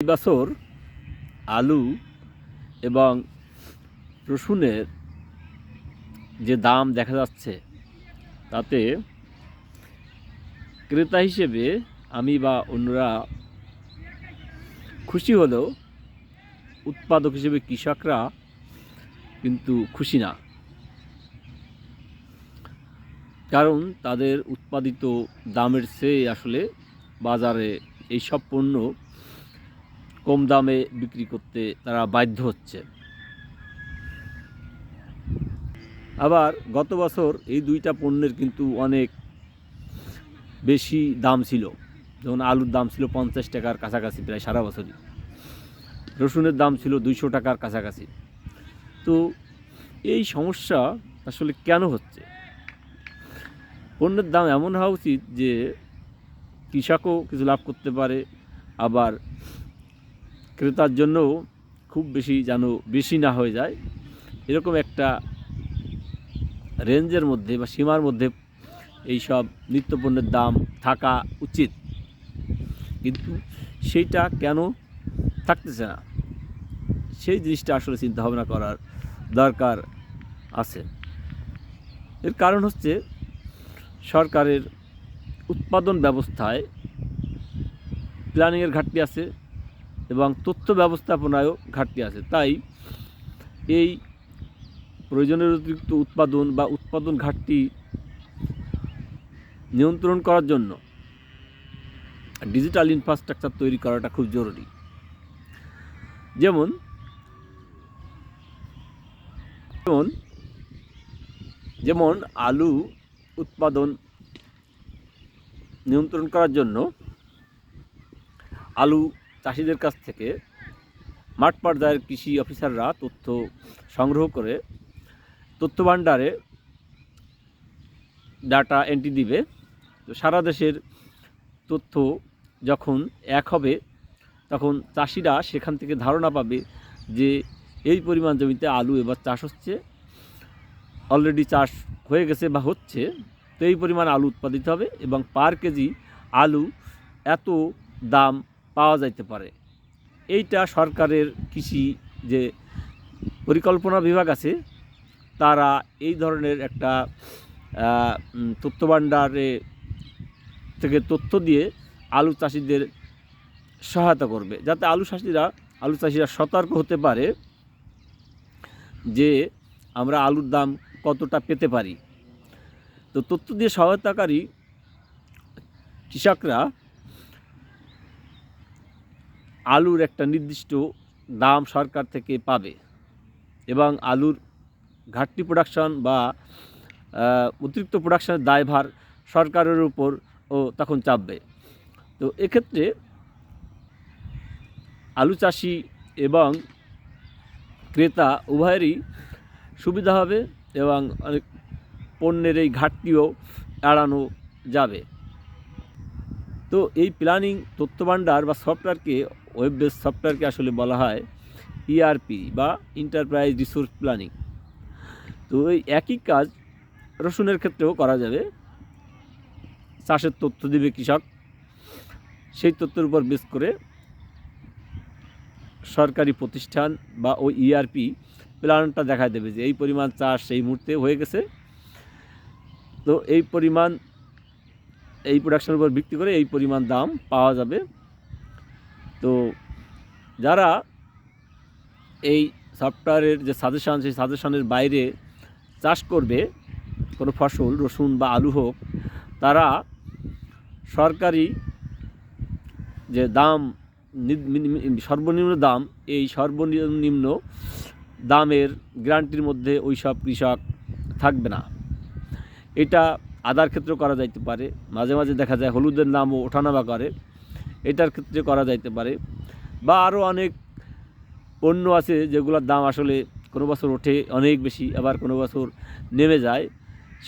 এই বছর আলু এবং রসুনের যে দাম দেখা যাচ্ছে তাতে ক্রেতা হিসেবে আমি বা অন্যরা খুশি হলেও উৎপাদক হিসেবে কৃষকরা কিন্তু খুশি না। কারণ তাদের উৎপাদিত দামের চেয়ে আসলে বাজারে এইসব পণ্য কম দামে বিক্রি করতে তারা বাধ্য হচ্ছে। আবার গত বছর এই দুইটা পণ্যের কিন্তু অনেক বেশি দাম ছিল। যেমন আলুর দাম ছিল 50 টাকার কাছাকাছি প্রায় সারা বছরই, রসুনের দাম ছিল 200 টাকার কাছাকাছি। তো এই সমস্যা আসলে কেন হচ্ছে? পণ্যের দাম এমন হওয়া উচিত যে কৃষকও কিছু লাভ করতে পারে, আবার ক্রেতার জন্যও খুব বেশি যেন বেশি না হয়ে যায়, এরকম একটা রেঞ্জের মধ্যে বা সীমার মধ্যে এই সব নিত্যপণ্যের দাম থাকা উচিত। কিন্তু সেইটা কেন থাকতেছে না, সেই জিনিসটা আসলে চিন্তা ভাবনা করার দরকার আছে। এর কারণ হচ্ছে সরকারের উৎপাদন ব্যবস্থায় প্ল্যানিংয়ের ঘাটতি আছে এবং তথ্য ব্যবস্থাপনায়ও ঘাটতি আছে। তাই এই প্রয়োজনের অতিরিক্ত উৎপাদন বা উৎপাদন ঘাটতি নিয়ন্ত্রণ করার জন্য ডিজিটাল ইনফ্রাস্ট্রাকচার তৈরি করাটা খুব জরুরি। যেমন যেমন আলু উৎপাদন নিয়ন্ত্রণ করার জন্য আলু চাষিদের কাছ থেকে মাঠ পর্যায়ের কৃষি অফিসাররা তথ্য সংগ্রহ করে তথ্য ভাণ্ডারে ডাটা এন্ট্রি দিবে। তো সারা দেশের তথ্য যখন এক হবে তখন চাষিরা সেখান থেকে ধারণা পাবে যে এই পরিমাণ জমিতে আলু এবার চাষ হচ্ছে, অলরেডি চাষ হয়ে গেছে বা হচ্ছে, তো এই পরিমাণ আলু উৎপাদিত হবে এবং পার কেজি আলু এত দাম পাওয়া যাইতে পারে। এইটা সরকারের কৃষি যে পরিকল্পনা বিভাগ আছে তারা এই ধরনের একটা তথ্য ভাণ্ডারে থেকে তথ্য দিয়ে আলু চাষিদের সহায়তা করবে, যাতে আলু চাষিরা সতর্ক হতে পারে যে আমরা আলুর দাম কতটা পেতে পারি। তো তথ্য দিয়ে সহায়তাকারী কৃষকরা আলুর একটা নির্দিষ্ট দাম সরকার থেকে পাবে এবং আলুর ঘাটতি প্রোডাকশন বা অতিরিক্ত প্রোডাকশনের দায়ভার সরকারের উপর তখন চাপবে। তো এক্ষেত্রে আলু চাষি এবং ক্রেতা উভয়েরই সুবিধা হবে এবং অনেক পণ্যের এই ঘাটতিও এড়ানো যাবে। তো এই প্ল্যানিং তথ্য ভাণ্ডার বা সফটওয়্যারকে, ওয়েব বেস সফটওয়্যারকে আসলে বলা হয় ইআরপি বা এন্টারপ্রাইজ রিসোর্স প্ল্যানিং। তো এই একই কাজ রসুনের ক্ষেত্রেও করা যাবে। চাষের তথ্য দিবে কৃষক, সেই তথ্যের উপর বেস করে সরকারি প্রতিষ্ঠান বা ওই ইআরপি প্ল্যানটা দেখায় দেবে যে এই পরিমাণ চাষ এই মুহূর্তে হয়ে গেছে, তো এই পরিমাণ এই প্রোডাকশনের উপর ভিত্তি করে এই পরিমাণ দাম পাওয়া যাবে। তো যারা এই সফটওয়্যারের যে সাজেশান, সেই সাজেশানের বাইরে চাষ করবে কোনো ফসল, রসুন বা আলু হোক, তারা সরকারি যে দাম সর্বনিম্ন দাম, এই সর্বনিম্ন দামের গ্যারান্টির মধ্যে ওই সব কৃষক থাকবে না। এটা আদার ক্ষেত্রেও করা যাইতে পারে, মাঝে মাঝে দেখা যায় হলুদের দামও ওঠানামা করে, এটার ক্ষেত্রে করা যাইতে পারে। বা আরও অনেক পণ্য আছে যেগুলোর দাম আসলে কোনো বছর ওঠে অনেক বেশি, আবার কোনো বছর নেমে যায়।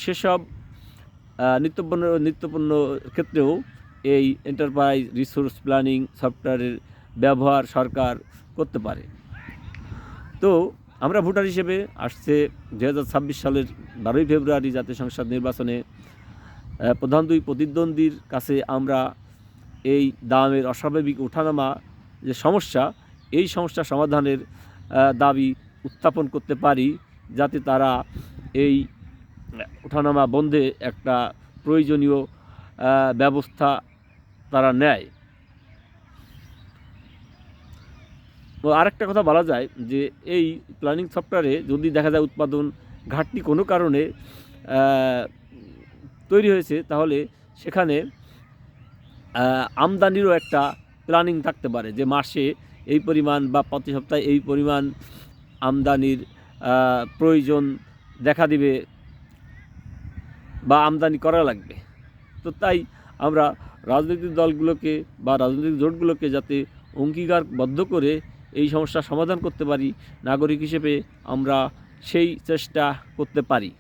সেসব নিত্যপণ্য ক্ষেত্রেও এই এন্টারপ্রাইজ রিসোর্স প্ল্যানিং সফটওয়্যারের ব্যবহার সরকার করতে পারে। তো আমরা ভোটার হিসেবে আসছে 2026 সালের 12ই ফেব্রুয়ারি জাতীয় সংসদ নির্বাচনে প্রধান দুই প্রতিদ্বন্দ্বীর কাছে আমরা এই দামের অস্বাভাবিক ওঠানামা যে সমস্যা, এই সমস্যা সমাধানের দাবি উত্থাপন করতে পারি, যাতে তারা এই ওঠানামা বন্ধে একটা প্রয়োজনীয় ব্যবস্থা তারা নেয়। তো আরেকটা কথা বলা যায় যে এই প্ল্যানিং সফটওয়্যারে যদি দেখা যায় উৎপাদন ঘাটতি কোনো কারণে তৈরি হয়েছে, তাহলে সেখানে আমদানিরও একটা প্ল্যানিং থাকতে পারে, যে মাসে এই পরিমাণ বা প্রতি সপ্তাহে এই পরিমাণ আমদানির প্রয়োজন দেখা দিবে বা আমদানি করা লাগবে। তো তাই আমরা রাজনৈতিক দলগুলোকে বা রাজনৈতিক জোটগুলোকে যাতে অঙ্গীকারবদ্ধ করে এই সমস্যার সমাধান করতে পারি, নাগরিক হিসেবে আমরা সেই চেষ্টা করতে পারি।